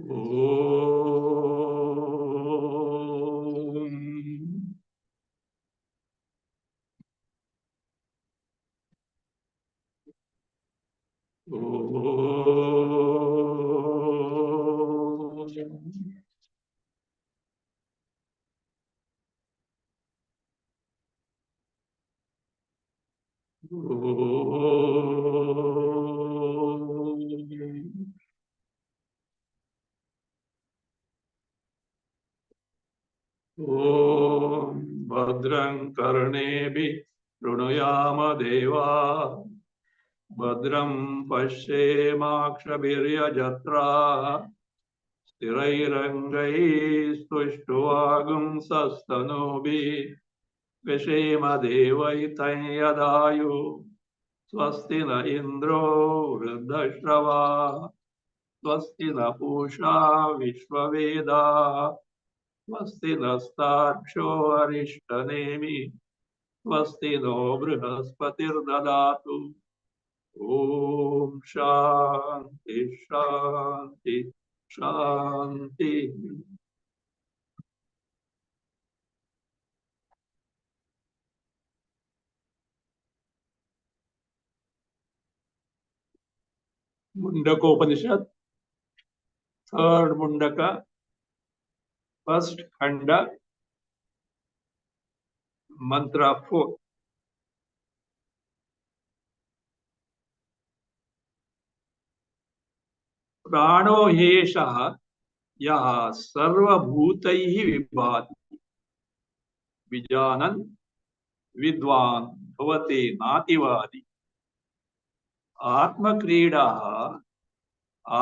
ॐ भद्रं कर्णेभिः शृणुयाम देवा भद्रं पश्येमाक्षभिर्यजत्राः स्थिरैरङ्गैस्तुष्ट्वागुंसस्तनूभिः विषेम देवैतं यदायुः स्वस्ति न इन्द्रो वृद्धश्रवाः स्वस्ति न पूषा विश्ववेदाः स्वस्ति नस्तार्क्ष्यो अरिष्टनेमि स्वस्ति नो बृहस्पतिर्ददातु ॐ शान्ति शान्ति शान्ति। मुंडकोपनिषद थर्ड मुंडका फर्स्ट खंड मंत्र 4। प्राणो ह्येषः यः सर्वभूतैः विभाति विजानन् विद्वान् भवति नातिवादी आत्मक्रीडा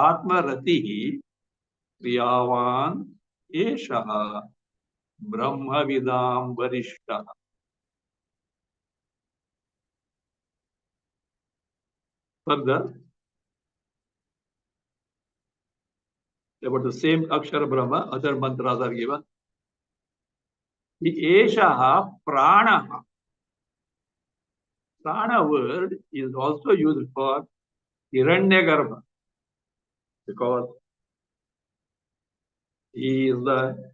आत्मरतिः क्रियावान् एषः ब्रह्मविदां वरिष्ठः। Further, about the same Akshara Brahma, other mantras are given. The Eshaha Pranaha. Prana word is also used for Hiranyagarbha because he is the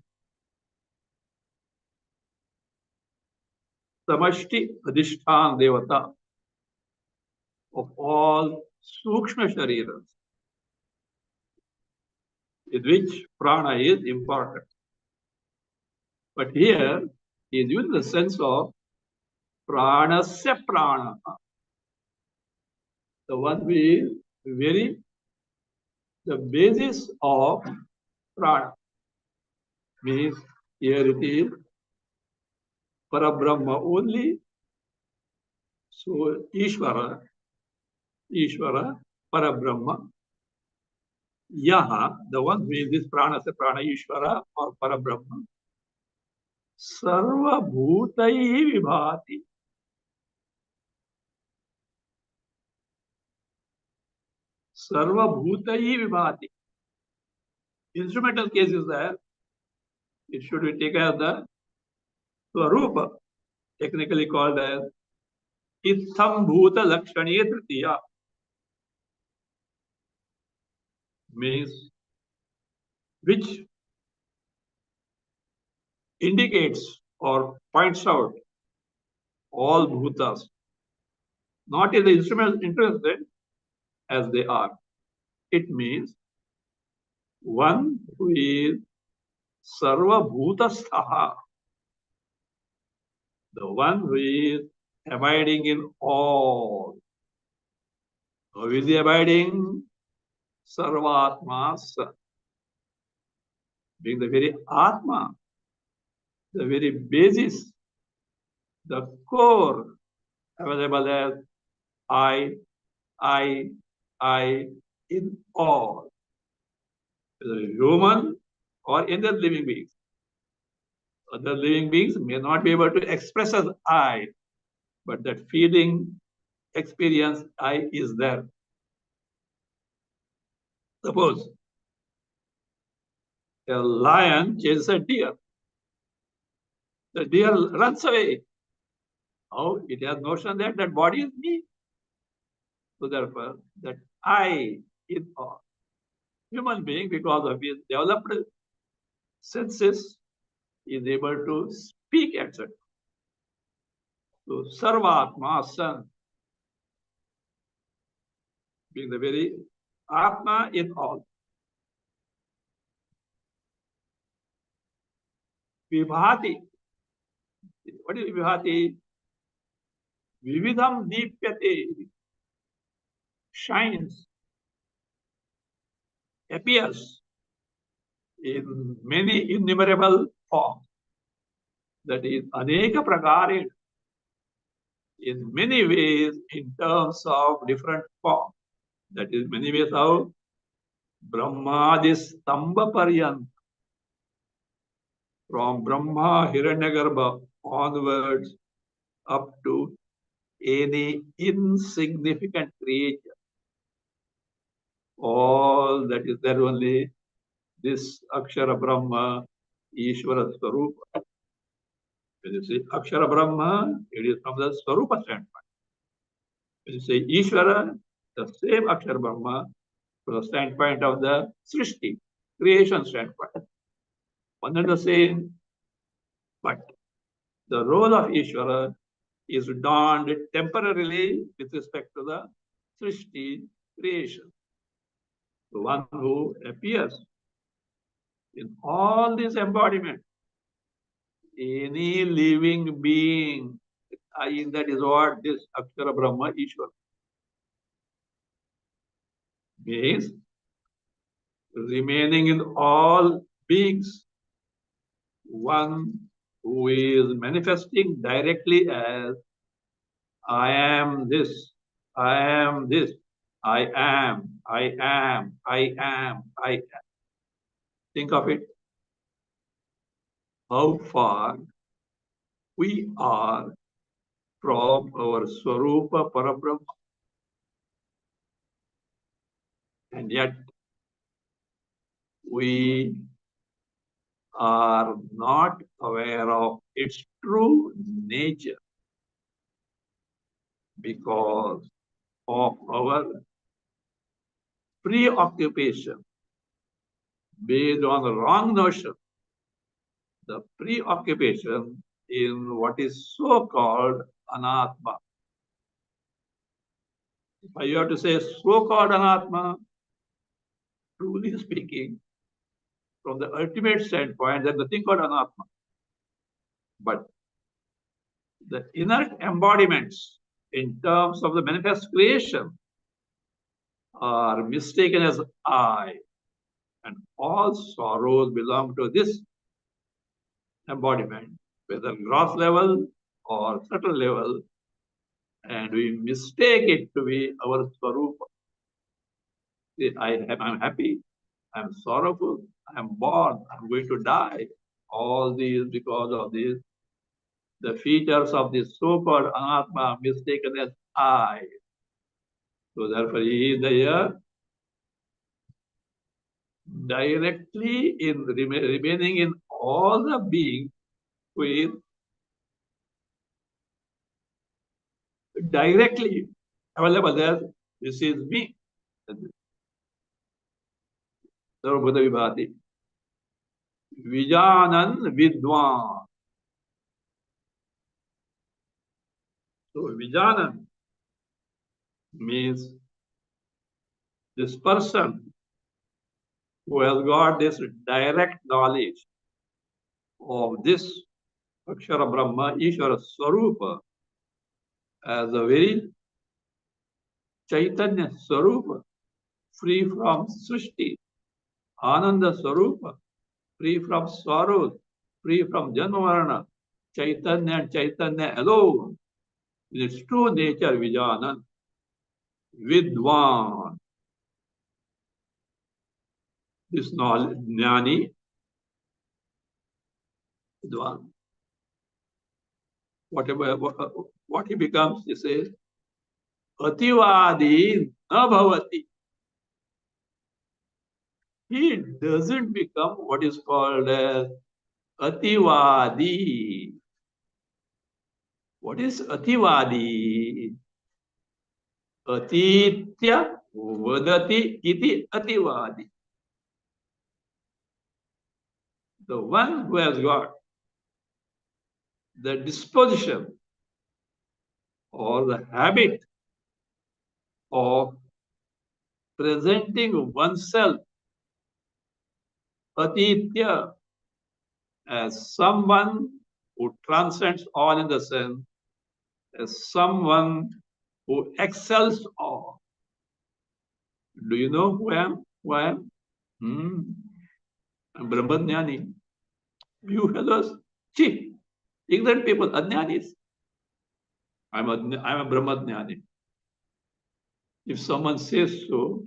Samashti Adhishthan Devata of all Sukshma Shariras, with which Prana is important. But here he is using the sense of Pranasya Prana, the one who is the basis of Prana. Means here it is Parabrahma only. So Ishvara, Parabrahma. Yaha, the one who is this Prana, Ishvara or Parabrahma. Sarva Bhutai Vibhati. Sarva Bhutai Vibhati. Instrumental case is there. It should be taken as the Swarupa, technically called as Itham Bhuta Lakshani Tritiya. Means which indicates or points out all bhutas, not in the instrumental interested as they are. It means one who is Sarva Bhutasthaha, the one who is abiding in all. How is he abiding? Sarvatma Sa. Being the very Atma, the very basis, the core, available as I in all. Whether human or any other living beings. Other living beings may not be able to express as I, but that feeling, experience, I is there. Suppose a lion chases a deer. The deer runs away. How? It has notion that that body is me. So therefore, that I in all. human being, because of his developed senses, is able to speak, etc. So, Sarvatma, Son, being the very Atma in all. Vibhati. What is Vibhati? Vividham Deepyate, shines, appears in many innumerable forms. That is, Aneka Prakare, in many ways, in terms of different forms. That is, many ways how Brahmadis Stamba Paryan, from Brahma Hiranyagarbha onwards up to any insignificant creature. All that is there only this Akshara Brahma, Ishvara Swarupa. When you say Akshara Brahma, it is from the Swarupa standpoint. When you say Ishvara, the same Akshara Brahma from the standpoint of the Srishti, creation standpoint. One and the same, but the role of Ishvara is donned temporarily with respect to the Srishti, creation. The one who appears in all these embodiments, any living being, that is what this Akshara Brahma Ishvara means, remaining in all beings, one who is manifesting directly as I am this, I am this, I am, I am, I am, I am. Think of it. How far we are from our Swarupa Parabrahma. And yet we are not aware of its true nature because of our preoccupation based on the wrong notion, the preoccupation in what is so-called anatma. If I have to say so-called anatma, truly speaking, from the ultimate standpoint, there's nothing called anatma. But the inert embodiments in terms of the manifest creation are mistaken as I, and all sorrows belong to this embodiment, whether gross level or subtle level, and we mistake it to be our Swarupa. I'm happy, I'm sorrowful, I'm born, I'm going to die. All these because of this, the features of this so-called Anatma are mistaken as I. So therefore, he is there directly in remaining in all the beings with directly available there. This is me. Sarvabhuta Vibhati. Vijanan Vidwan. So Vijanan means this person who has got this direct knowledge of this Akshara Brahma, Ishvara Swarupa as a very Chaitanya Swarupa, free from Srishti, Ananda Swarupa, free from sorrows, free from Janmarana, Chaitanya and Chaitanya alone. In its true nature, Vijanan, Vidwan, this knowledge, Jnani, Vidwan. Whatever, what he becomes, he says, Ativadi na bhavati. He doesn't become what is called as Ativadi. What is Ativadi? Atitya vadati iti Ativadi. The one who has got the disposition or the habit of presenting oneself atitya as someone who transcends all in the sense, as someone who excels all. Do you know who I am? Who I am? I'm Brahmajnani. You fellows, ignorant people, ajnanis. I'm a Brahmajnani. If someone says so,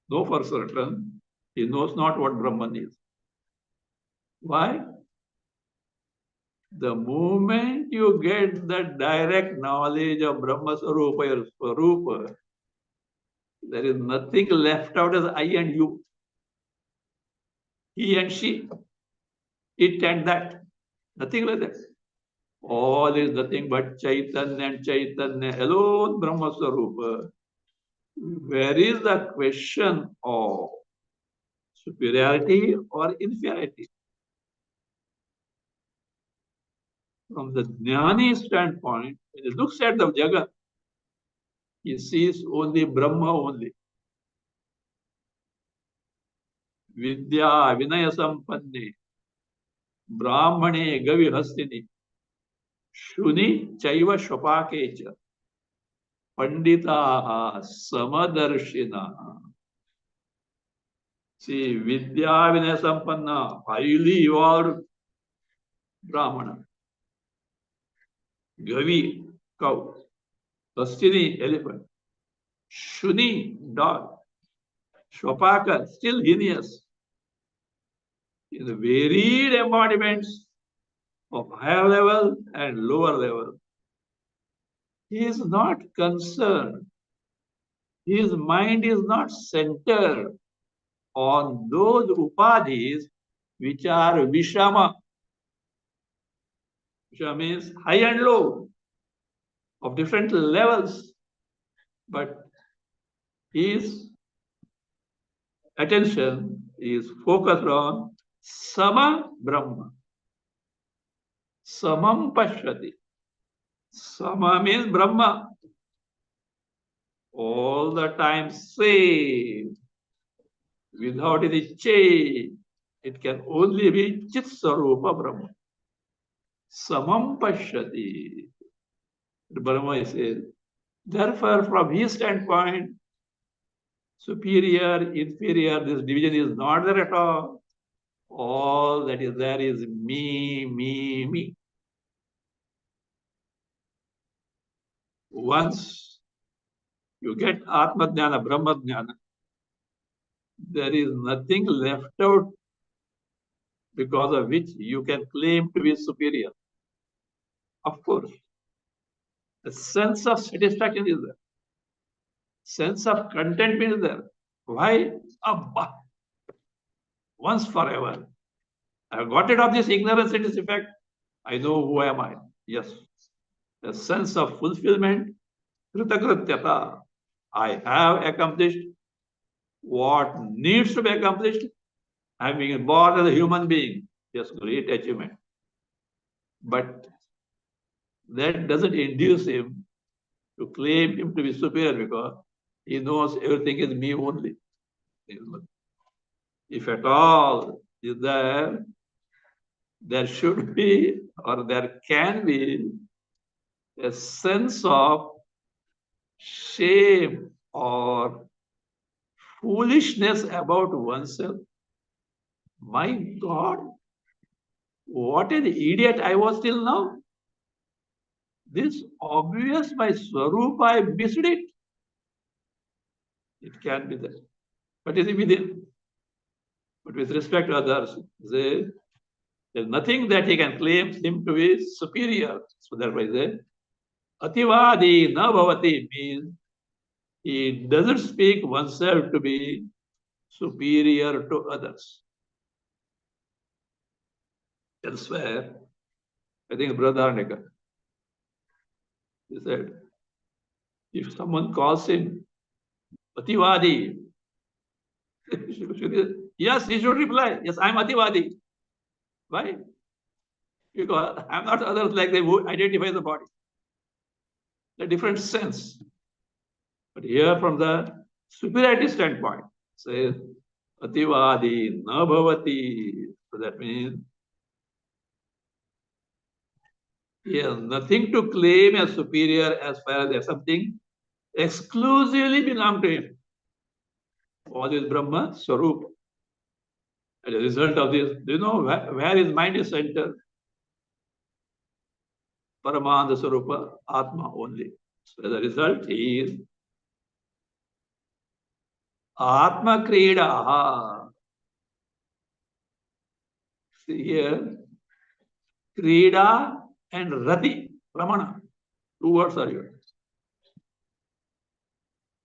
know for certain, he knows not what Brahman is. Why? The moment you get the direct knowledge of Brahma Sarupa or Swarupa, there is nothing left out as I and you, he and she, it and that. Nothing like that. All is nothing but Chaitanya and Chaitanya alone, Brahma Sarupa. Where is the question of superiority or inferiority? From the Jnani standpoint, when he looks at the Jagat, he sees only Brahma only. Vidya Vinaya Sampanne, Brahmane Gavi Hastini, Shuni Chaiva Shopakecha, Pandita Samadarshina. See, Vidya Vinaya Sampanna, highly evolved Brahmana. Gavi, cow. Hastini, elephant. Shuni, dog. Shopaka, still heinous. In the varied embodiments of higher level and lower level. He is not concerned. His mind is not centered on those upadhis which are vishama. Vishama means high and low of different levels. But his attention is focused on Sama Brahma. Samam Pashyati. Sama means Brahma. All the time same. Without any change. It can only be Chit Sarupa Brahma. Samam Pashyati. Brahma says. Therefore, from his standpoint, superior, inferior, this division is not there at all. All that is there is me, me, me. Once you get Atma Jnana, Brahma Jnana, there is nothing left out because of which you can claim to be superior. Of course, a sense of satisfaction is there. Sense of contentment is there. Why? Abba. Once forever. I have got rid of this ignorance and its effect. I know who am I. Yes. A sense of fulfillment. Kritakrityata. I have accomplished what needs to be accomplished. I am being born as a human being. Yes, great achievement. But that doesn't induce him to claim him to be superior because he knows everything is me only. If at all is there should be or there can be a sense of shame or foolishness about oneself. My God, what an idiot I was till now. This obvious my Swarupa, I missed it. It can be there. But is it within? But with respect to others, there's nothing that he can claim him to be superior. So thereby say, Ativadi na bhavati means he doesn't speak oneself to be superior to others. Elsewhere, I think Brother Arneka, he said, if someone calls him Ativadi, yes, he should reply, yes, I'm Ativadi. Why? Because I'm not others like they who identify the body. A different sense. But here from the superiority standpoint, says Ativadi na bhavati. So that means he has nothing to claim as superior as far as there's something exclusively belong to him. All is Brahma Swarup. As a result of this, do you know where his mind is centered? Paramananda Swarupa, Atma only. So as a result, he is Atma Krida. See here, Krida and Rati, Ramana. Two words are here.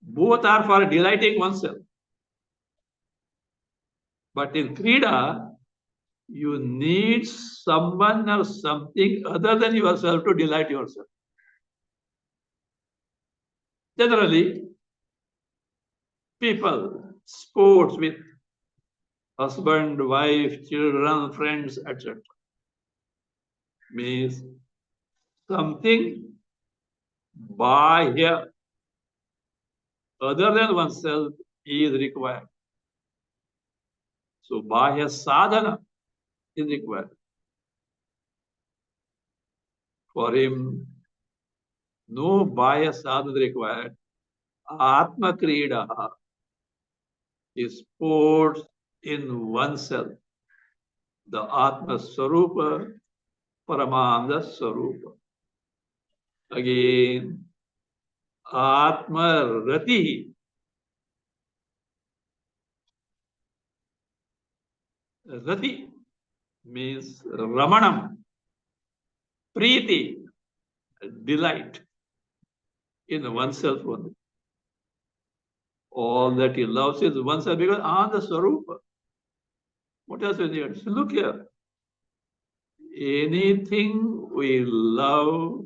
Both are for delighting oneself. But in Krida, you need someone or something other than yourself to delight yourself. Generally, people, sports with husband, wife, children, friends, etc. means something bahya other than oneself is required. So bahya sadhana is required. For him, no bahya sadhana is required. Atma krida is sports in oneself. The Atma Swarupa, Paramanda Swarupa. Again, Atma Rati. Rati means Ramanam, Preeti, delight in oneself only. All that he loves is oneself because Ananda Swarupa. What else is here? So look here. Anything we love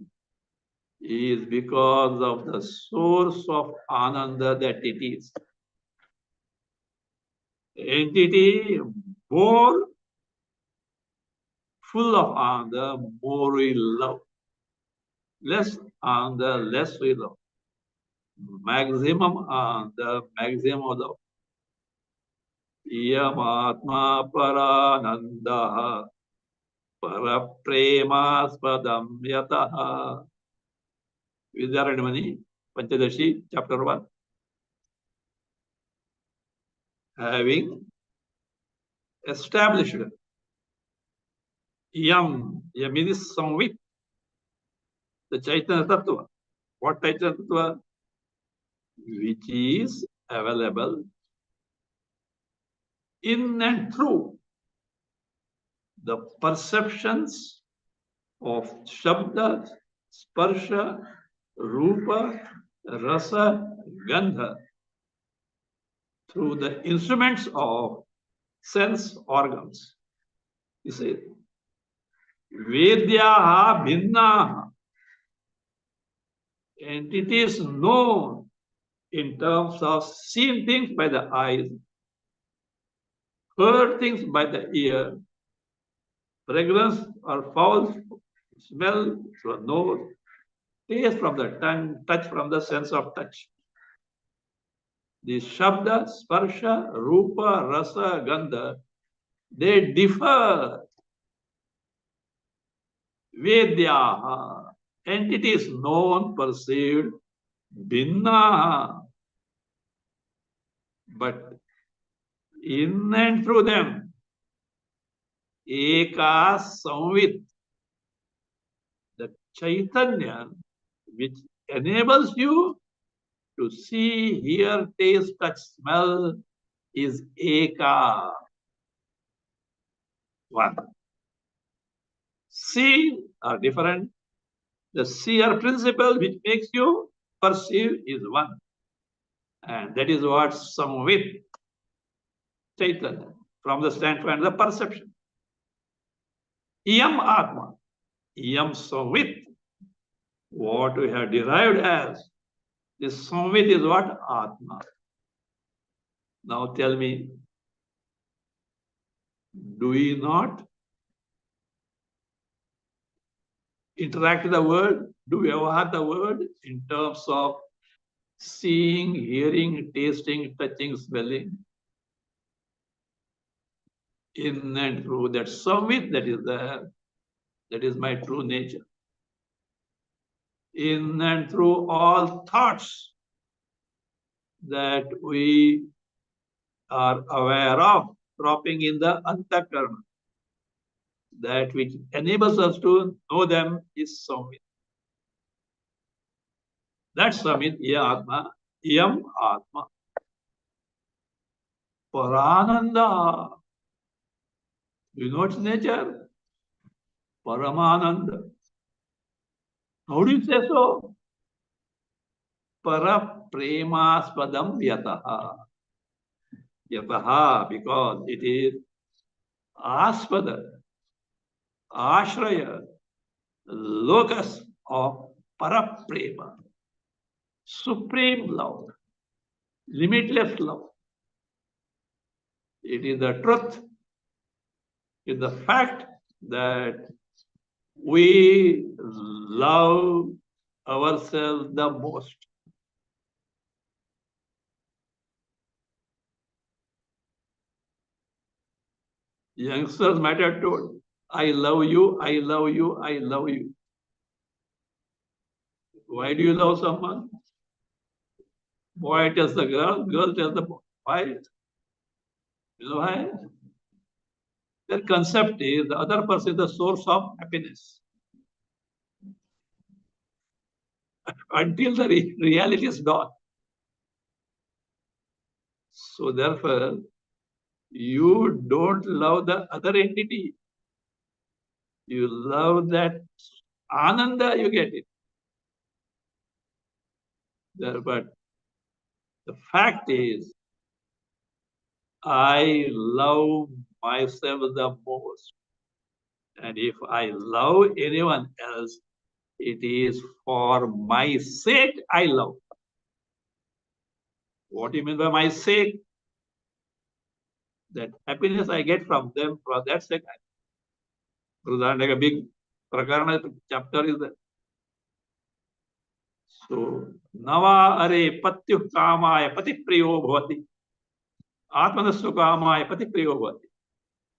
is because of the source of Ananda that it is. Entity more full of Ananda, more we love. Less Ananda, less we love. Maximum Ananda, maximum love. Yamatma Parananda Parapremaspadam Yataha. Vidyaranyamani, Panchadashi, chapter 1. Having established Yam is Samvit, the Chaitanya Tattva. What Chaitanya Tattva? Which is available in and through the perceptions of Shabda, Sparsha, Rupa, Rasa, Gandha, through the instruments of sense organs. You see, Vedyaha Bhinnaha, entities known in terms of seeing things by the eyes, heard things by the ear, fragrance or foul smell from the nose, taste from the tongue, touch from the sense of touch. The Shabda, Sparsha, Rupa, Rasa, Gandha, they differ. Vedyaha, entities known, perceived, Bhinnaha, but in and through them, Eka Samvit, the Chaitanya, which enables you to see, hear, taste, touch, smell, is Eka. One. See are different. The seer principle which makes you perceive is one. And that is what Samvit, Chaitanya, from the standpoint of the perception. Iyam Atma, Iyam Samvit, what we have derived as, this Samvit is what? Atma. Now tell me, do we not interact with the world, do vyavahar the world in terms of seeing, hearing, tasting, touching, smelling, in and through that samvit that is there, that is my true nature. In and through all thoughts that we are aware of dropping in the antakarna, that which enables us to know them is samvit. That's samvit, atma, yam atma. Parananda. You know its nature? Paramananda. How do you say so? Para premaspadam yataha. Yataha, because it is aspada, ashraya, locus of paraprema, supreme love, limitless love. It is the truth, it is the fact that we love ourselves the most. Youngsters might have told, I love you, I love you, I love you. Why do you love someone? Boy tells the girl, girl tells the boy. Why? You know why? Their concept is the other person is the source of happiness. Until the reality is gone. So therefore, you don't love the other entity. You love that ananda, you get it. But the fact is, I love myself the most. And if I love anyone else, it is for my sake I love. What do you mean by my sake? That happiness I get from them, for that sake. Like a big prakarana chapter is there. So, nava are patyuh kamaya pati priyo bhavati. Atmanasu kamaya pati priyo bhavati.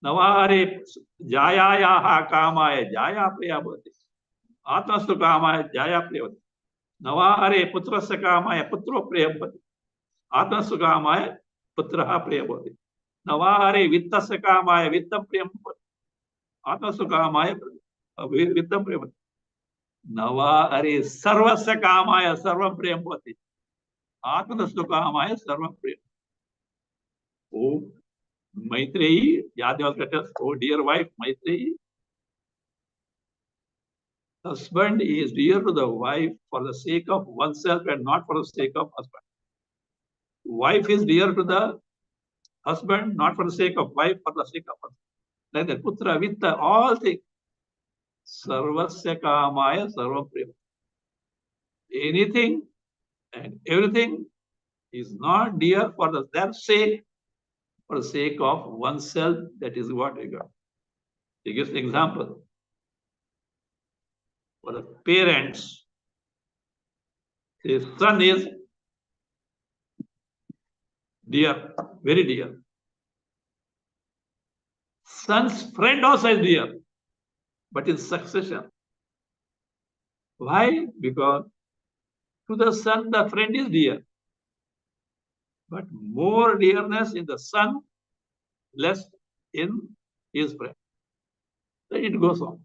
Nava are jayayaha kamaya jaya priya bhavati. Atmanasu kamaya jaya priya bhavati. Nava are putrasya kamaya putro priya bhavati. Atmanasu kamaya putraha priya bhavati. Nava are vittasya kamaya vittam priya bhavati. Atmanasu kamaya vittam priya bhavati. Nava are sarvasya kamaya sarvam priyam bhavati. Atmanastu kamaya sarvam priyam. Oh, Maitreyi, Yadnyavaka tells, oh dear wife, Maitreyi, husband is dear to the wife for the sake of oneself and not for the sake of husband. Wife is dear to the husband, not for the sake of wife, for the sake of husband. Like that, putra, vitta, all things. Sarvasya kamaya sarvam priyam. Anything and everything is not dear for their sake, for the sake of oneself. That is what we got. He gives an example. For the parents, his son is dear, very dear. Son's friend also is dear, but in succession. Why? Because to the son, the friend is dear. But more dearness in the son, less in his friend. Then it goes on.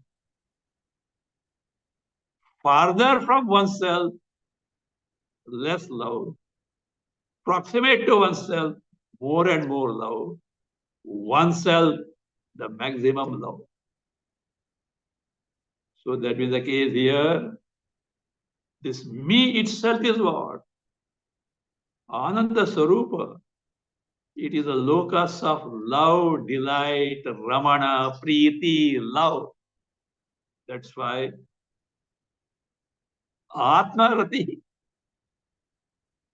Farther from oneself, less love. Proximate to oneself, more and more love. Oneself, the maximum love. So that is the case here. This me itself is what? Ananda Sarupa. It is a locus of love, delight, Ramana, Preeti, love. That's why Atma Rati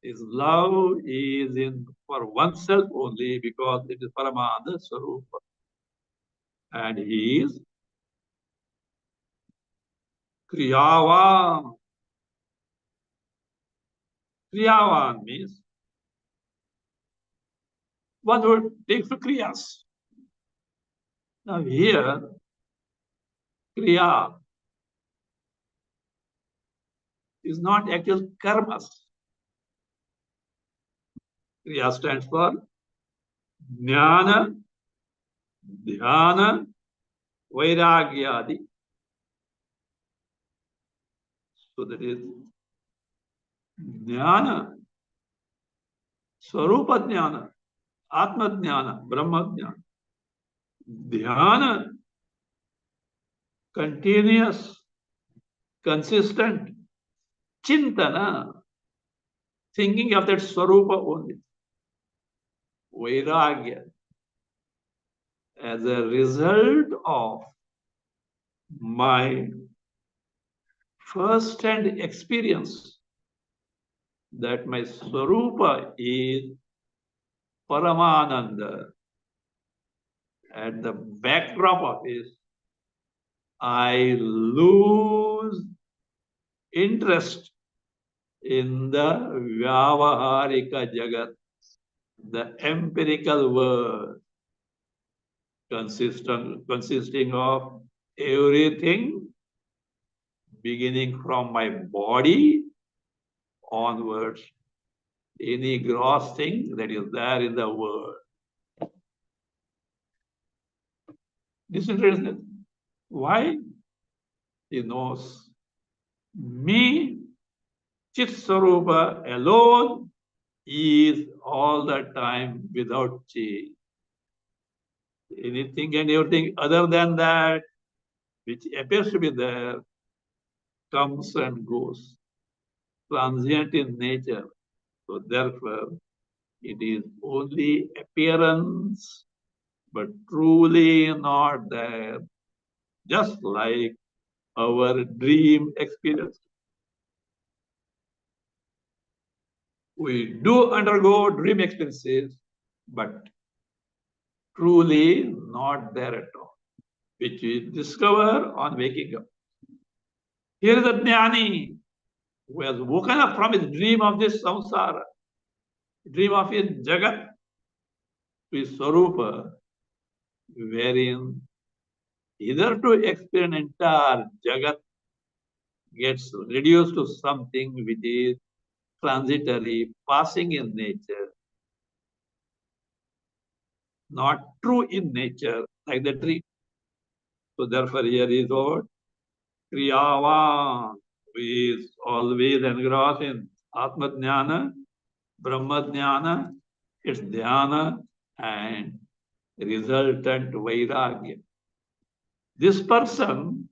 is love is in for oneself only because it is Paramananda Sarupa. And he is Kriyavan. Kriyavan means one who takes to kriyas. Now here, kriya is not actual karmas. Kriya stands for jnana, dhyana, vairagyadi. So that is jnana, swarupa jnana, atma jnana, brahma jnana. Dhyana, continuous, consistent, chintana, thinking of that swarupa only. Vairagya, as a result of my first-hand experience that my swarupa is Paramananda. At the backdrop of this, I lose interest in the Vyavaharika Jagat, the empirical world, consisting of everything beginning from my body onwards, any gross thing that is there in the world. Disinterested. Why? He knows me, Chit Swarupa alone is all the time without change. Anything and everything other than that, which appears to be there, comes and goes, transient in nature. So therefore, it is only appearance, but truly not there, just like our dream experience. We do undergo dream experiences, but truly not there at all, which we discover on waking up. Here is a jnani who has woken up from his dream of this samsara, dream of his jagat, to his swarupa, wherein hitherto experienced entire jagat gets reduced to something which is transitory, passing in nature, not true in nature, like the tree. So therefore here is what? Kriyavan, who is always engrossed in Atma Jnana, Brahma Jnana, its dhyana, and resultant vairagya. This person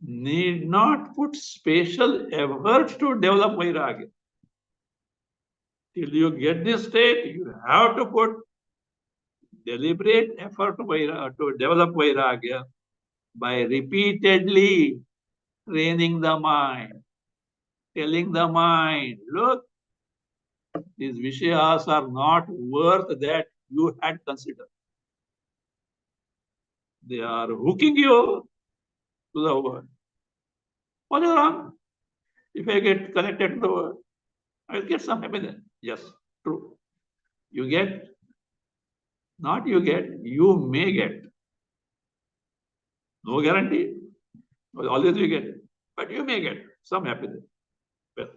need not put special efforts to develop vairagya. Till you get this state, you have to put deliberate effort to develop vairagya by repeatedly training the mind, telling the mind, look, these vishayas are not worth that you had considered. They are hooking you to the world. What is wrong? If I get connected to the world, I will get some happiness. Yes, true. You get, not you get, you may get. No guarantee. Always you get, but you may get some happiness. Well,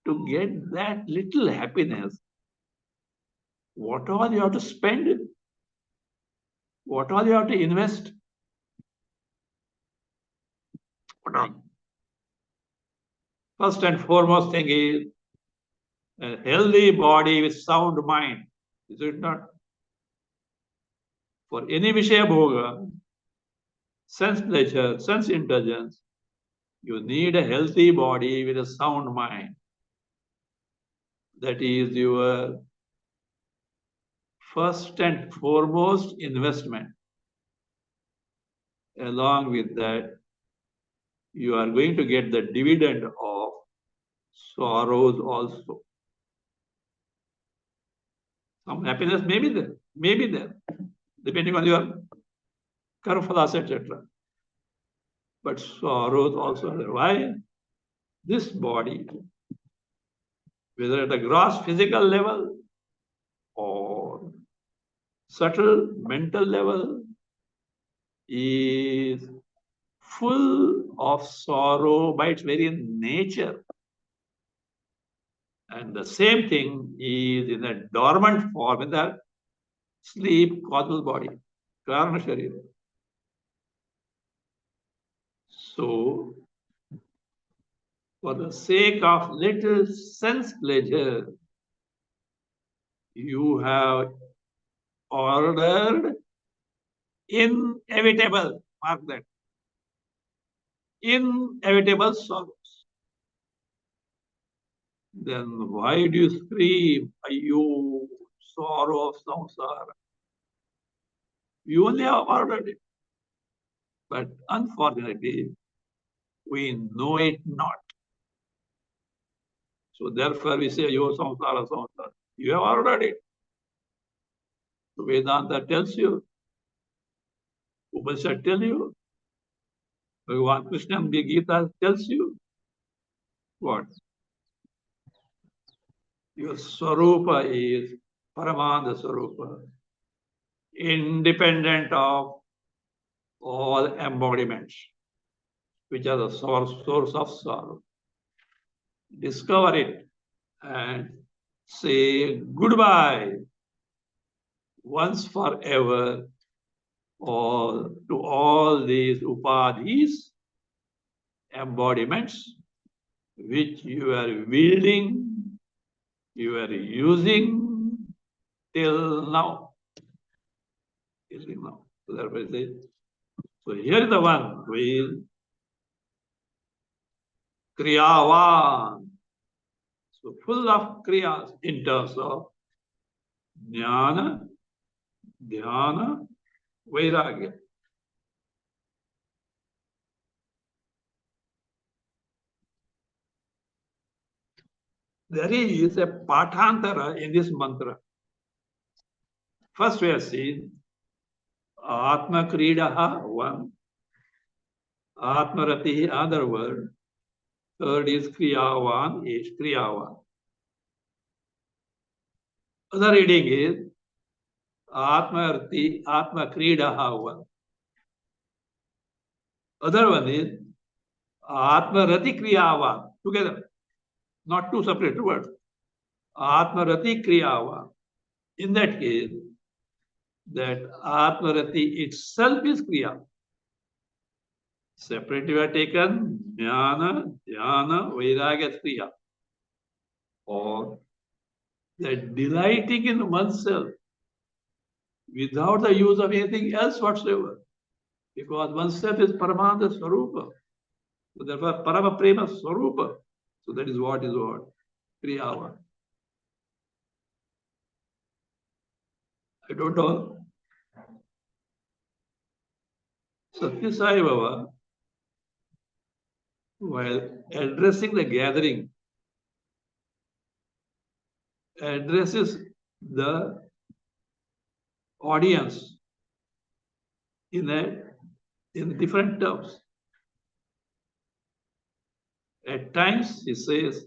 to get that little happiness, what all you have to spend, what all you have to invest. What all? First and foremost thing is a healthy body with sound mind. Is it not? For any Vishaya Bhoga, sense pleasure, sense indulgence, you need a healthy body with a sound mind. That is your first and foremost investment. Along with that, you are going to get the dividend of sorrows also. Some happiness may be there, depending on your karma phalas, etc. but sorrows also there. Why? This body, whether at a gross physical level or subtle mental level, is full of sorrow by its very nature. And the same thing is in a dormant form in the sleep causal body, Karana Sharira. So, for the sake of little sense pleasure, you have ordered inevitable, mark that, inevitable sorrows. Then why do you scream, you sorrow of samsara? You only have ordered it. But unfortunately, we know it not. So therefore we say, yo samsara, samsara. You have ordered it. So Vedanta tells you, Upanishad tell you, Bhagavan Krishna in the Gita tells you, what? Your Swarupa is Paramanda Swarupa, independent of all embodiments, which are the source of sorrow. Discover it and say goodbye once forever to all these upadhis, embodiments, which you are wielding, you are using till now. So therefore it says, so here is the one who is kriyavan, so full of kriyas in terms of jnana, dhyana, vairagya. There is a patantara in this mantra. First we have seen Atma Kridaha, one, Atma Rati, other word. Third is Kriyavan, is Kriyavan. Other reading is Atma Rati, Atma Kridaha, one. Other one is Atma Rati Kriyavan, together, not two separate words. Atma Rati Kriyavan. In that case, that Atma Rati itself is Kriya. Separately we are taken Jnana, Dhyana, Vairagya, Kriya. Or that delighting in oneself without the use of anything else whatsoever. Because oneself is Paramanda Swarupa. So therefore, Parama Prema Swarupa. So that is what? Kriyavan. I don't know. Satya Sai Baba, while addressing the gathering, addresses the audience in different terms. At times he says,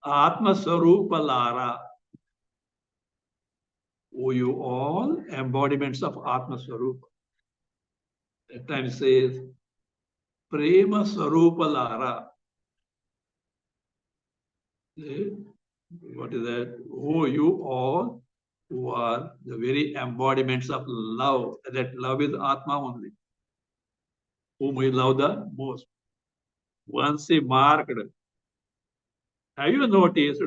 Atma Swarupa Lara. O you all embodiments of Atma Swarupa. At times says, Prema Swarupa Lara. What is that? Oh, you all who are the very embodiments of love. That love is Atma only. Whom we love the most. Once he marked, have you noticed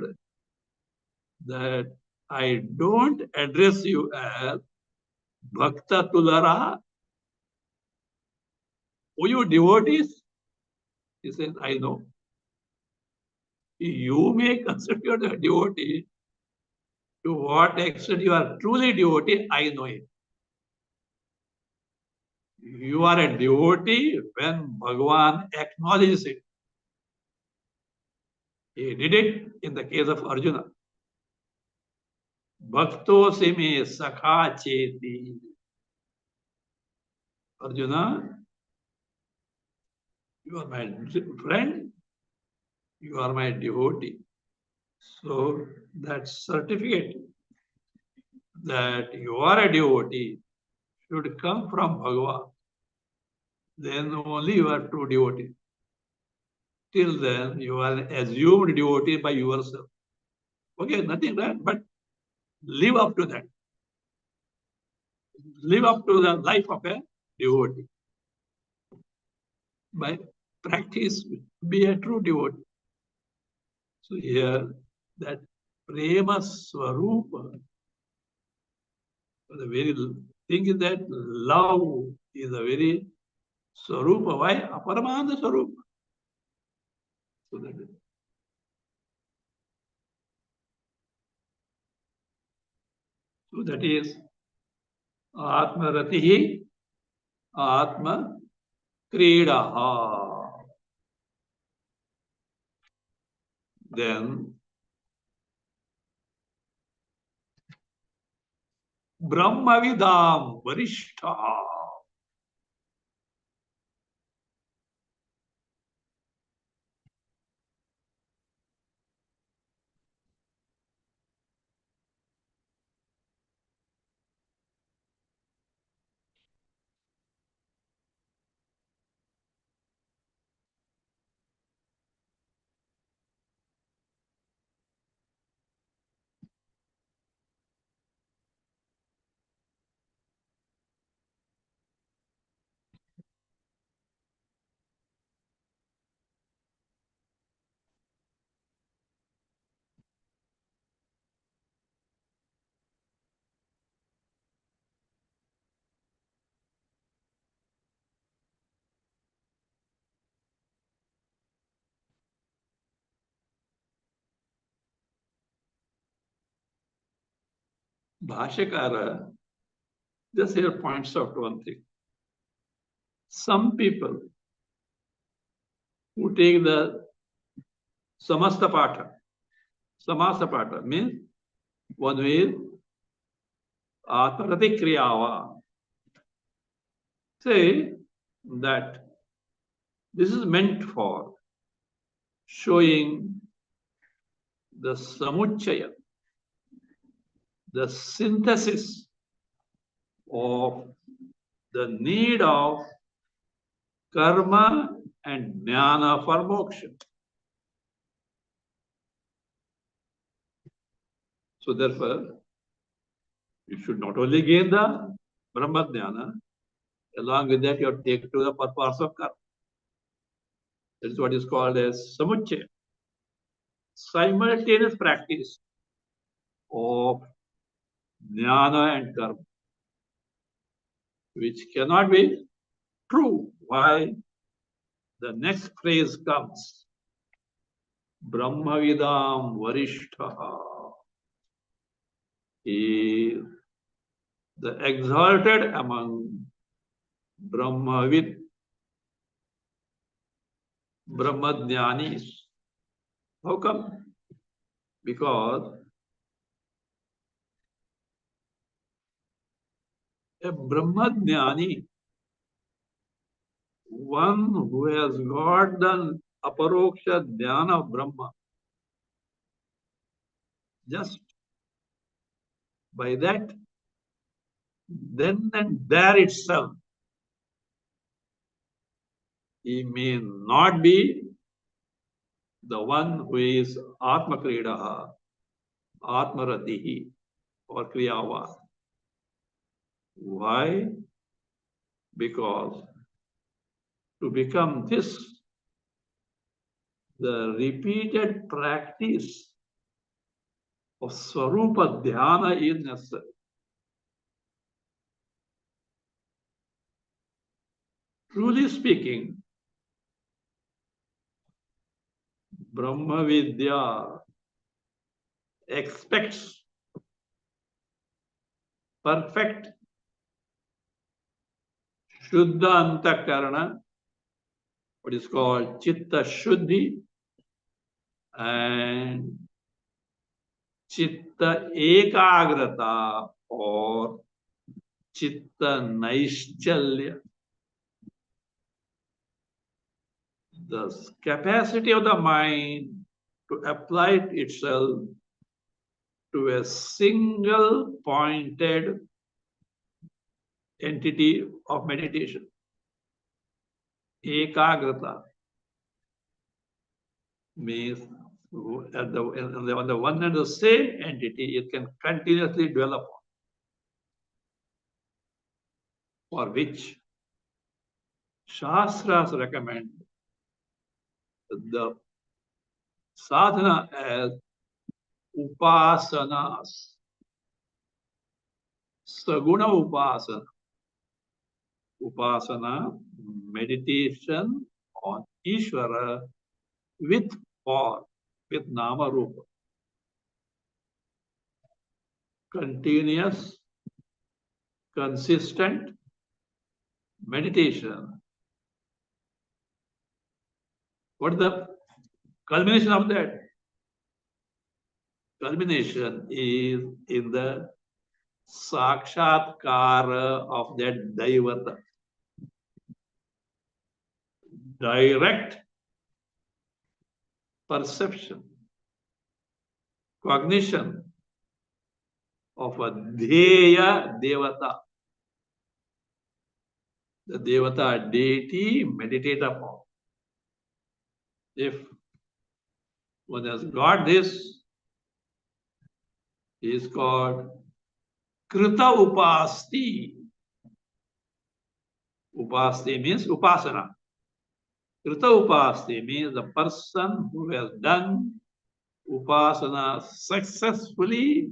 that I don't address you as Bhakta Tulara? Oh, you devotees? He says, I know. You may consider you a devotee. To what extent you are truly devotee, I know it. You are a devotee when Bhagavan acknowledges it. He did it in the case of Arjuna. Bhakto se me sakha cheti. Arjuna, You are my friend. You are my devotee. So that certificate that you are a devotee should come from Bhagavan. Then only you are true devotee. Till then, you are assumed devotee by yourself. Okay, nothing wrong, but live up to that. Live up to the life of a devotee. By practice, be a true devotee. So here, that prema swarupa, the very thing is that love is a very swarupa. Why? Aparamanda swarupa. So that is Atma Ratihi, Atma Kridaha. Then Brahmavidam Varishta. Bhashakara just here points out one thing. Some people who take the Samasta Patha, Samasa Patha means one way Atmarati Kriyava, say that this is meant for showing the Samuchaya, the synthesis of the need of karma and jnana for moksha. So therefore, you should not only gain the Brahma jnana, along with that you have to take to the purpose of karma. That is what is called as samuchaya. Simultaneous practice of jnana and karma, which cannot be true. Why? The next phrase comes, Brahmavidam Varishtaha. He, the exalted among Brahmavid, Brahmadhyanis. How come? Because a Brahmadhyani, one who has got the aparoksha dhyana of Brahma, just by that, then and there itself, he may not be the one who is Atma Kridaha, Atma Ratihi, or Kriyava. Why? Because to become this, the repeated practice of Swarupa Dhyana is necessary. Truly speaking, Brahma Vidya expects perfect Shuddha Antakarana, what is called Chitta Shuddhi, and Chitta Ekagrata or Chitta Naishchalya. the capacity of the mind to apply itself to a single pointed entity of meditation. Ekagrata means on the one hand, the same entity it can continuously dwell upon, for which Shastras recommend the sadhana as upasanas, saguna upasana. Upasana, meditation on Ishvara with form, with Nama Rupa. Continuous, consistent meditation. What is the culmination of that? Culmination is in the sakshatkara of that Daivata. Direct perception, cognition of a Dheya Devata. The Devata deity meditate upon. If one has got this, he is called Krita Upasti. Upasti means Upasana. Krita Upasti means the person who has done Upasana successfully,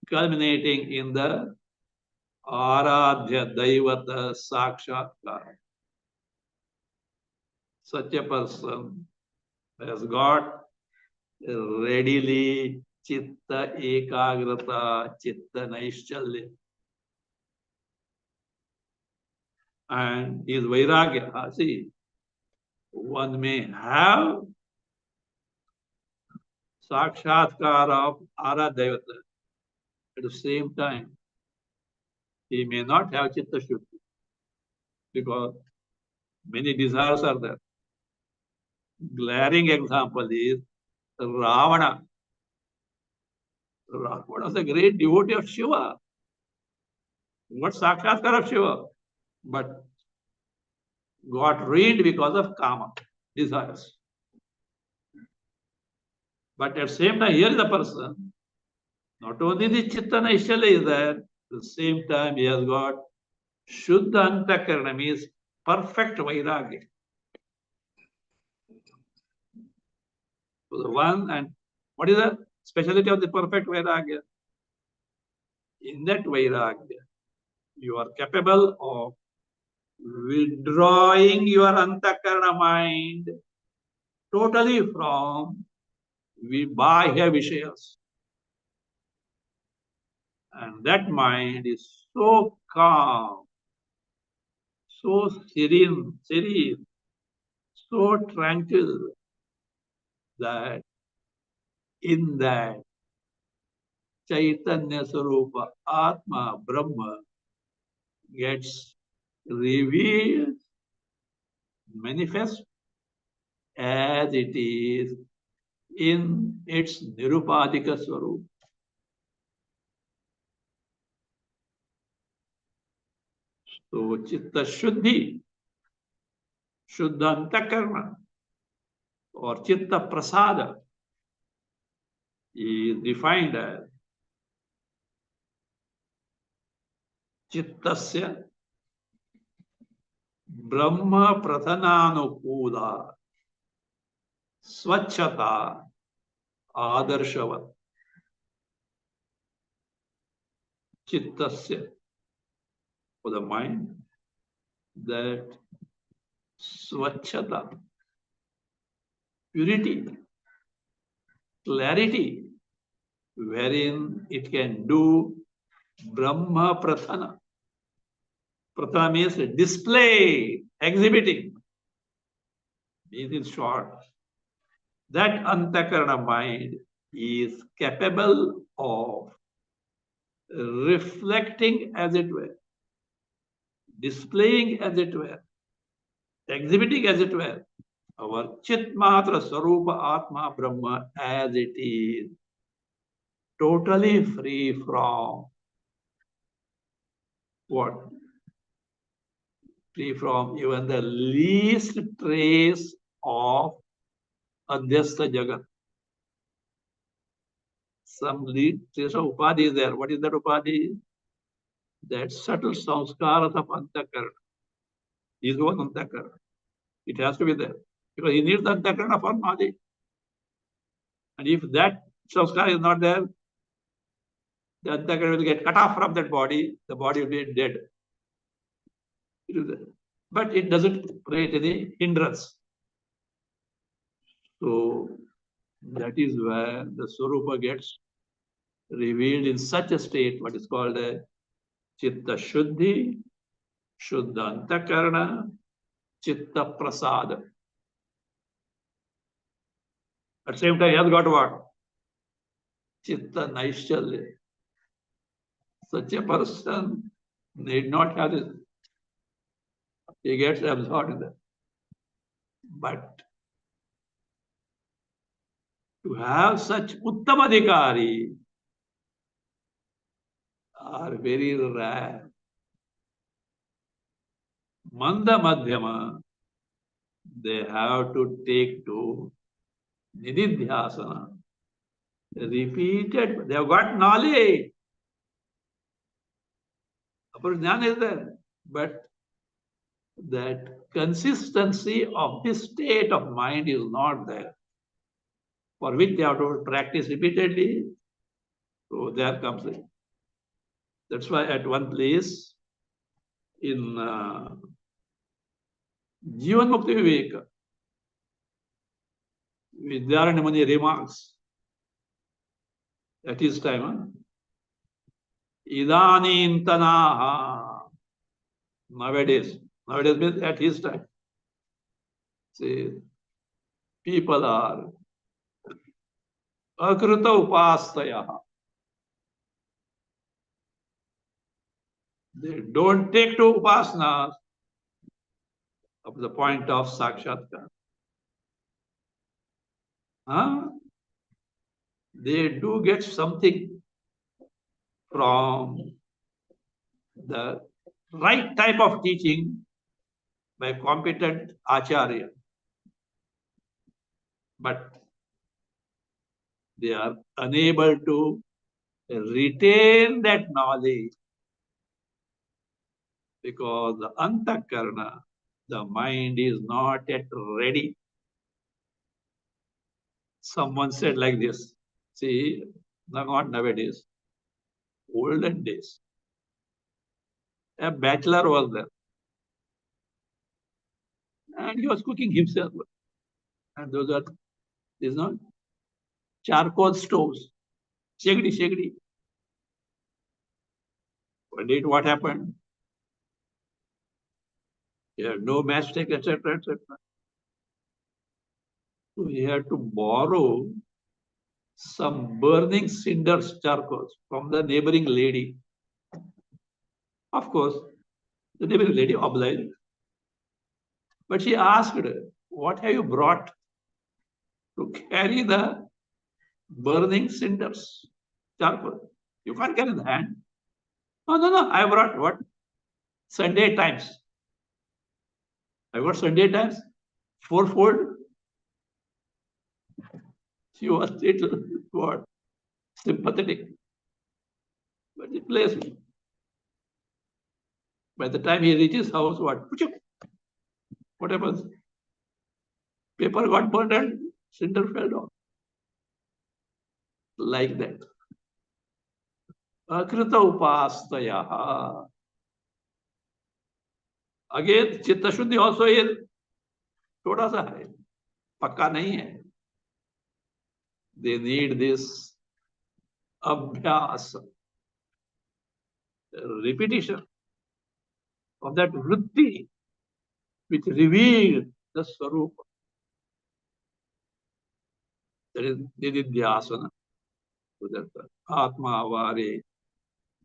culminating in the Aradhya Daivata Sakshatkara. Such a person has got readily Chitta Ekagrata, Chitta Naishchalya. And is Vairagya. See, one may have Sakshatkar of Aradhyavata. At the same time, he may not have Chitta Shuddhi because many desires are there. Glaring example is Ravana. Ravana was a great devotee of Shiva. What Sakshatkar of Shiva? But got ruined because of Kama, desires. But at the same time, here is a person, not only the Chitta Naishchalya is there, at the same time he has got Shuddha Antakarana, means perfect Vairagya. So the one, and what is the speciality of the perfect Vairagya? In that Vairagya, you are capable of withdrawing your Antakarana mind totally from Bahya Vishayas. And that mind is so calm, so serene, so tranquil that in that Chaitanya Sarupa Atma Brahma gets revealed, manifest as it is in its Nirupadika Swarup. So Chitta Shuddhi, Shuddha Antakarana, or Chitta Prasada is defined as Chittasya Brahma Prathananukula Swachhata Adarshavat. Chittasya, for the mind, that Swachhata, purity, clarity, wherein it can do Brahma Prathana. Prathana means display, exhibiting. Means in short, that Antakarana mind is capable of reflecting, as it were, displaying, as it were, exhibiting, as it were, our Chit Matra Sarupa Atma Brahma as it is, totally free from what? Free from even the least trace of Adhyastha Jagat. Some least trace of Upadhi is there. What is that Upadhi? That subtle samskaras of Antakarana. Is one Antakarana. It has to be there. Because he needs the Antakarana for knowledge. And if that samskara is not there, the Antakarana will get cut off from that body. The body will be dead. It is there. But it doesn't create any hindrance. So that is where the Swarupa gets revealed in such a state, what is called a Chitta Shuddhi, Shuddha Antakarana, Chitta Prasada. At the same time, he has got what? Chitta Naishchalya. Such a person need not have this. He gets absorbed in that. But to have such Uttamadhikari are very rare. Manda Madhyama, they have to take to Nididhyasana. Repeated, they have got knowledge. Jnana is there, but that consistency of this state of mind is not there, for which they have to practice repeatedly. So there comes it. That's why at one place in Jivan Mukti Viveka, Vidyaranya Muni remarks at his time, Idanin Tanaha, nowadays means at his time. See, people are Akrita Upastaya. They don't take to Upasana up to the point of Sakshatkar. They do get something from the right type of teaching by competent Acharya. But they are unable to retain that knowledge because the Antakarana, the mind is not yet ready. Someone said like this, see, not nowadays, olden days. A bachelor was there and he was cooking himself. And those are, these not charcoal stoves, shagdi. One day what happened? He had no matchstick, etc., etc. So he had to borrow some burning cinders, charcoals from the neighboring lady. Of course, the neighboring lady obliged. But she asked, what have you brought to carry the burning cinders, charcoal? You can't carry in the hand. No, I brought what? Sunday Times. I got Sunday Times, fourfold. She was little what? Sympathetic. But he placed me. By the time he reaches house, what happens? Paper got burned and cinder fell down. Like that. Akrita Upastayaha. Again, Chitta Shuddhi also is थोड़ा सा है, पक्का नहीं है. They need this abhyas, repetition of that vritti which reveals the Swarupa. That is Nididhyasana. So that Atma Vare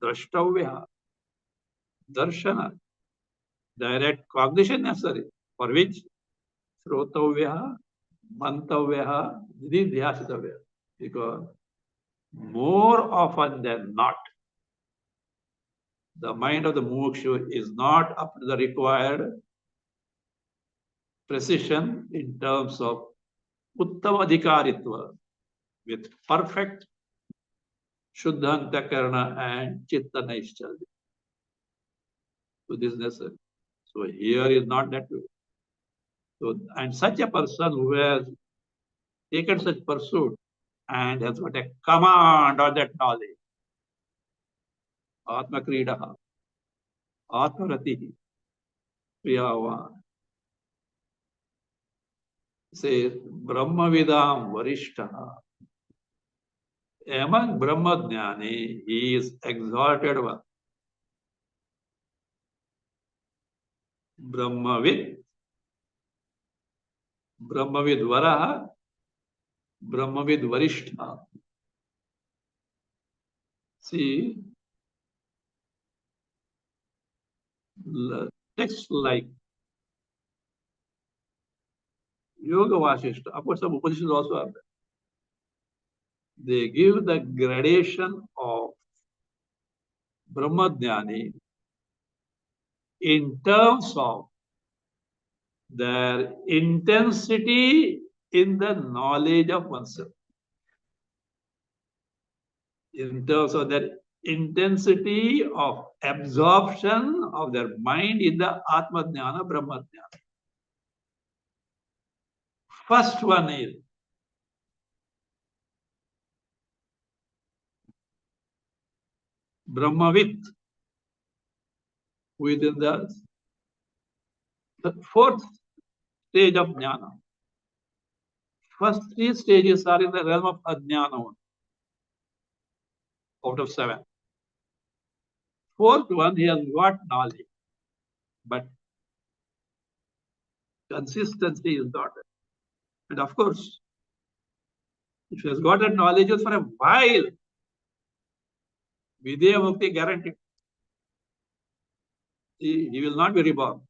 Drashtavya Darshana, direct cognition necessary, for which Shrotavya, Mantavya, Nidhyasitavya. Because more often than not, the mind of the mukshu is not up to the required precision in terms of Uttamadhikaritva with perfect Shuddhantakarana and Chitta Naishchalya. So this is necessary. So here is not that way. So, and such a person who has taken such pursuit and has got a command on that knowledge, Atma Kridaha, Atma Ratihi, Priyavan, says Brahmavidam Varishtaha. Among Brahmajnani, he is exalted one. Brahmavid, Brahmavid Varaha, Brahmavid Varishtha. See, texts like Yoga Vasishta, of course, some Upanishads also are there. They give the gradation of Brahmajnani in terms of their intensity in the knowledge of oneself. In terms of their intensity of absorption of their mind in the Atma Jnana, Brahma Jnana. First one is Brahmavit, within the fourth stage of Jnana. First three stages are in the realm of Ajnana out of 7. Fourth one, he has got knowledge, but consistency is not there. And of course, if he has got that knowledge for a while, Vidya Mukti guaranteed. He will not be reborn.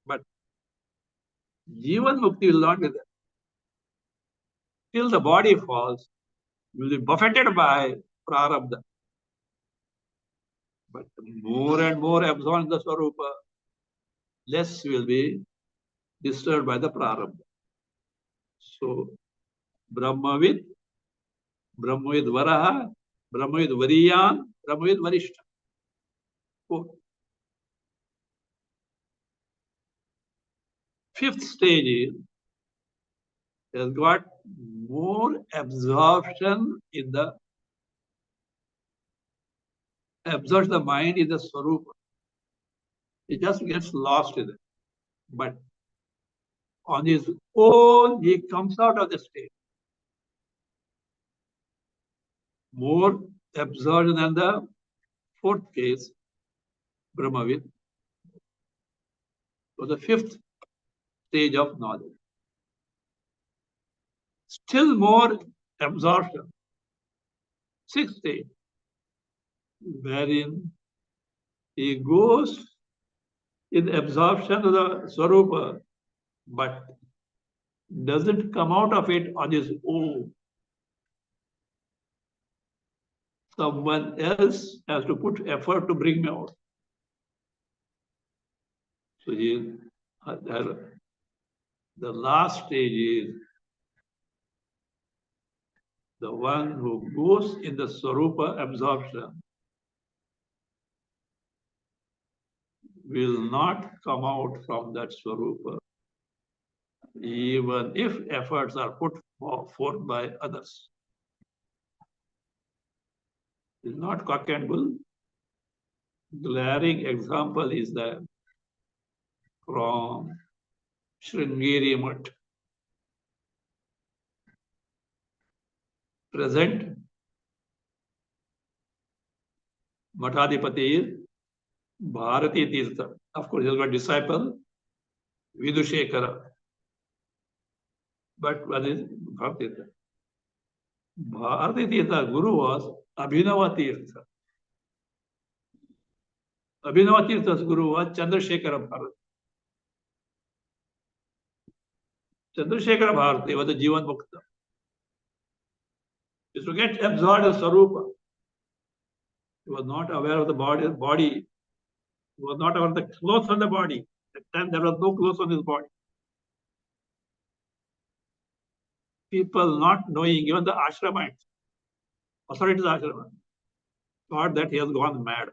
But Jivan Mukti will not be there. Till the body falls, he will be buffeted by Prarabdha. But more and more absorbed in the Swarupa, less will be disturbed by the Prarabdha. So, Brahmavid, Brahmavid Varaha, Brahmavid Variyan, Brahmavid Varishta. Fifth stage is has got more absorption in the absorbs the mind in the Swarupa. It just gets lost in it. But on his own, he comes out of the state. More absorption than the fourth case, Brahmavid. So the fifth stage of knowledge. Still more absorption. Sixth stage, wherein he goes in absorption of the Swarupa, but doesn't come out of it on his own. Someone else has to put effort to bring me out. So the last stage is the one who goes in the Swarupa absorption will not come out from that Swarupa, even if efforts are put forth by others. It's not cock and bull. Glaring example is that from Sringeri Mutt. Present Mathadipati is Bharati Tirtha. Of course, he has got disciple Vidushekara. But what is Bharati Tirtha? Bharati Tirtha Guru was Abhinava Tirtha. Abhinava Tirtha's Guru was Chandrasekhara Bharati. Chandrasekhara Bharati was a Jivan Mukta. He used to get absorbed in Sarupa. He was not aware of the body. He was not aware of the clothes on the body. At that time, there was no clothes on his body. People not knowing, even the ashramites, authorities ashrama, thought that he has gone mad.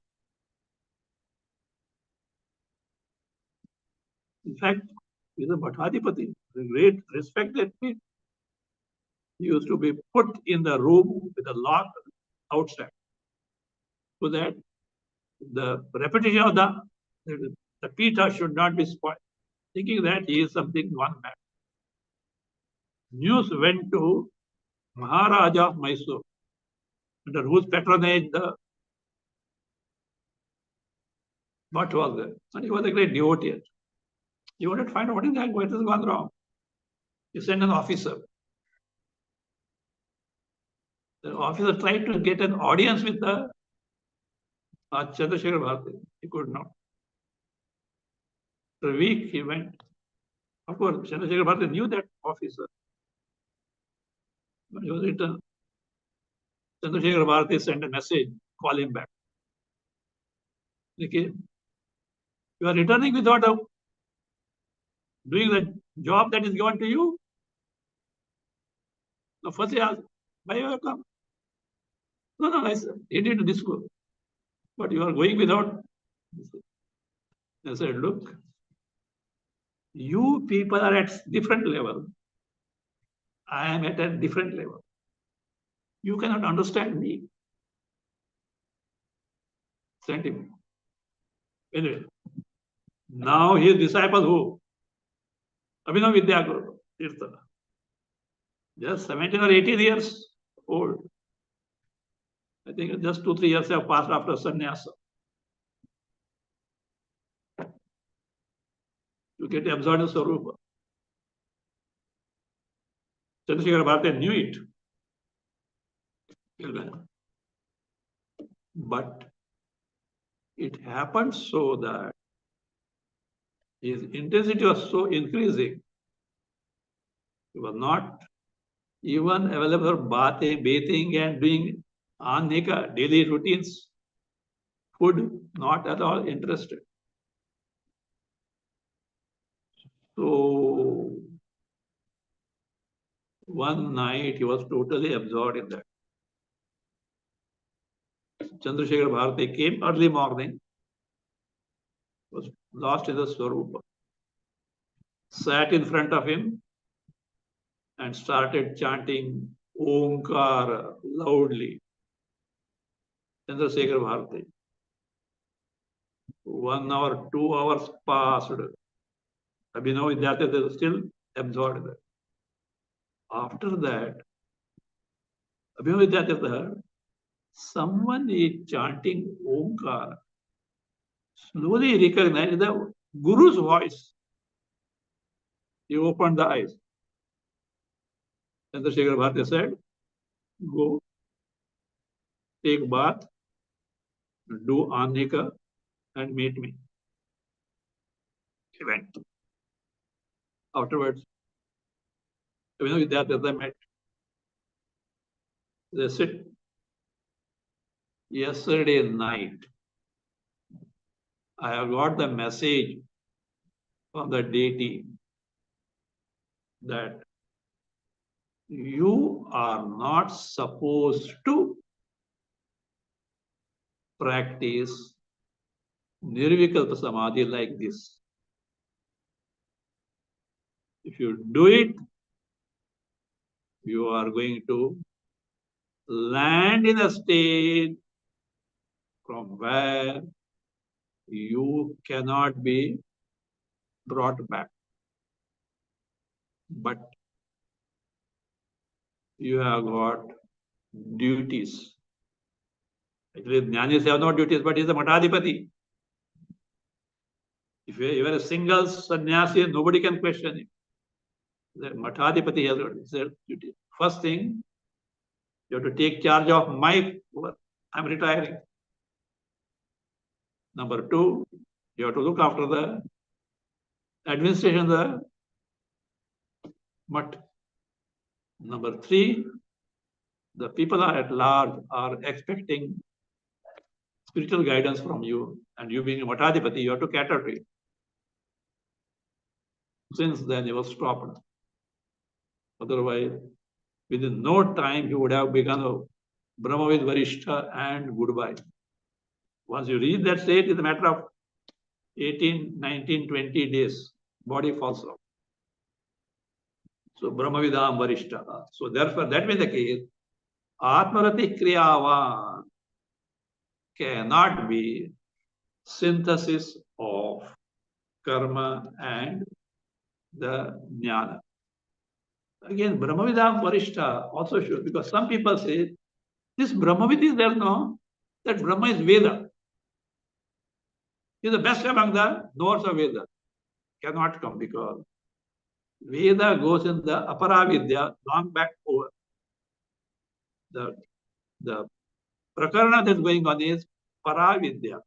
In fact, he is a Bhattadipati, a great respected people. He used to be put in the room with a lock outside, so that the reputation of the Pita should not be spoiled, thinking that he is something one man. News went to Maharaja of Mysore, under whose patronage the Bhatt was there. And he was a great devotee. He wanted to find out what has gone wrong. He sent an officer. The officer tried to get an audience with the Chandrasekhar Bharati. He could not. For a week he went. Of course, Chandrasekhar Bharati knew that officer. When he was returned, Chandrasekhar Bharati sent a message, call him back. Okay. You are returning without doing the job that is given to you. Now, first he asked, why you have come? No, I said, he did this good. But you are going without. I said, look, you people are at different level. I am at a different level. You cannot understand me. Sent him. Anyway, now his disciple who? Abhinav Vidyaguru, Tirtha. Just 17 or 18 years old. I think just 2-3 years have passed after sannyasa. You get absorbed in Swarupa. Chandrasekhara Bharati knew it. But it happened so that his intensity was so increasing. He was not even available for bathing and doing anika, daily routines. Food, not at all interested. So one night he was totally absorbed in that. Chandrasekhar Bharati came early morning, was lost in the Swarupa, sat in front of him and started chanting Omkar loudly. Chandrasekhar Bharati. 1 hour, 2 hours passed. Abhinav Vidyarthi is still absorbed. After that, Abhinav Vidyarthi heard someone is chanting Omkar. Slowly recognized the Guru's voice. He opened the eyes. Chandrasekhar Bharati said, go, take bath, do Anika, and meet me. He went. Afterwards, Abhinav Vidyarthi they met. They said, yesterday night, I have got the message from the deity that you are not supposed to practice Nirvikalpa Samadhi like this. If you do it, you are going to land in a state from where you cannot be brought back. But you have got duties. Actually, Jnanis have no duties, but he is a Matadipati. If you are a single sannyasi, nobody can question him. The Matadipati has got his duty. First thing, you have to take charge of my work. I'm retiring. Number 2, you have to look after the administration of the But number 3, the people are at large are expecting spiritual guidance from you, and you being a Matadipati, you have to cater to it. Since then, you have stopped. Otherwise, within no time, you would have begun a Brahmavid Varishta and goodbye. Once you reach that state, it's a matter of 18, 19, 20 days, body falls off. So Brahmavidam Varishta. So therefore, that being the case, Atmarati Kriyavan cannot be synthesis of karma and the jnana. Again, Brahmavidam Varishta also should, because some people say, this Brahmavid is there, no? That Brahma is Veda. He is the best among the knowers of Veda. Cannot come, because Veda goes in the Aparavidya, long back over. The prakarana that's going on is Paravidya.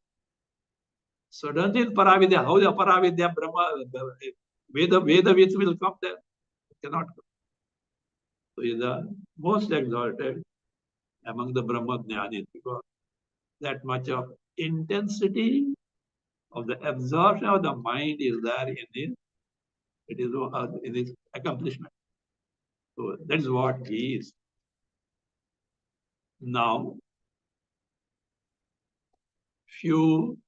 Suddenly in Paravidya, how the Aparavidya Brahma, Veda which will come there? Cannot come. So he is the most exalted among the Brahma Jnanis, because that much of intensity of the absorption of the mind is there in his accomplishment. So that is what he is. Now, few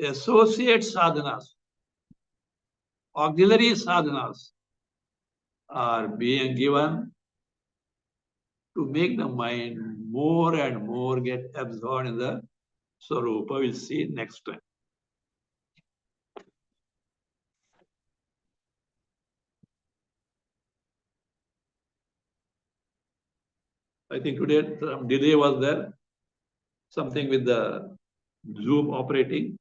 associate sadhanas, auxiliary sadhanas are being given to make the mind more and more get absorbed in the Swarupa. We'll see next time. I think today some delay was there, something with the Zoom operating.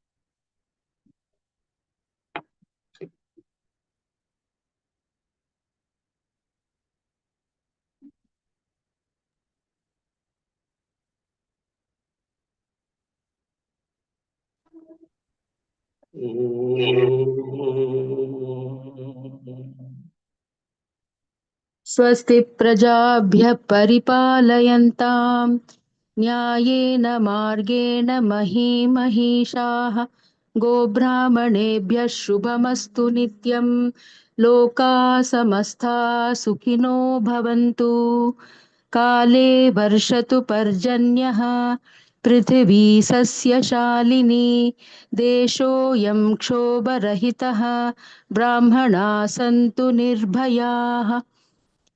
स्वस्ति प्रजाभ्यः परिपालयन्तां न्यायेन मार्गेण महीं महिषाः गोब्राह्मणेभ्यः शुभमस्तु नित्यं लोकाः समस्ताः सुखिनो भवन्तु काले वर्षतु पर्जन्यः पृथिवी सस्यशालिनी देशोऽयं क्षोभरहितः ब्राह्मणाः सन्तु निर्भयाः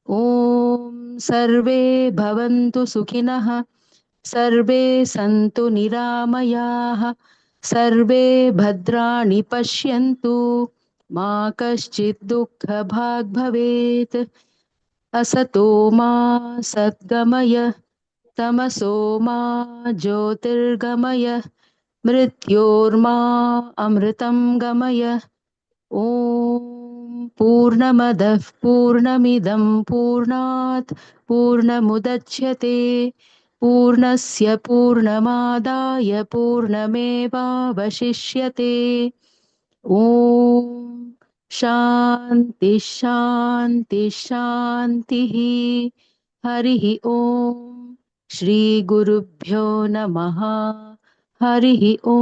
ॐ सर्वे भवन्तु सुखिनः सर्वे सन्तु निरामयाः सर्वे भद्राणि पश्यन्तु मा कश्चित् दुःखभाग् भवेत् असतो मा सद्गमय तमसो मा ज्योतिर्गमय मृत्योर्मा अमृतं गमय ॐ पूर्णमदः पूर्णमिदं पूर्णात् पूर्णमुदच्यते पूर्णस्य पूर्णमादाय पूर्णमेवावशिष्यते ॐ शान्ति शान्ति शान्तिः हरिः ॐ श्रीगुरुभ्यो नमः हरिः ॐ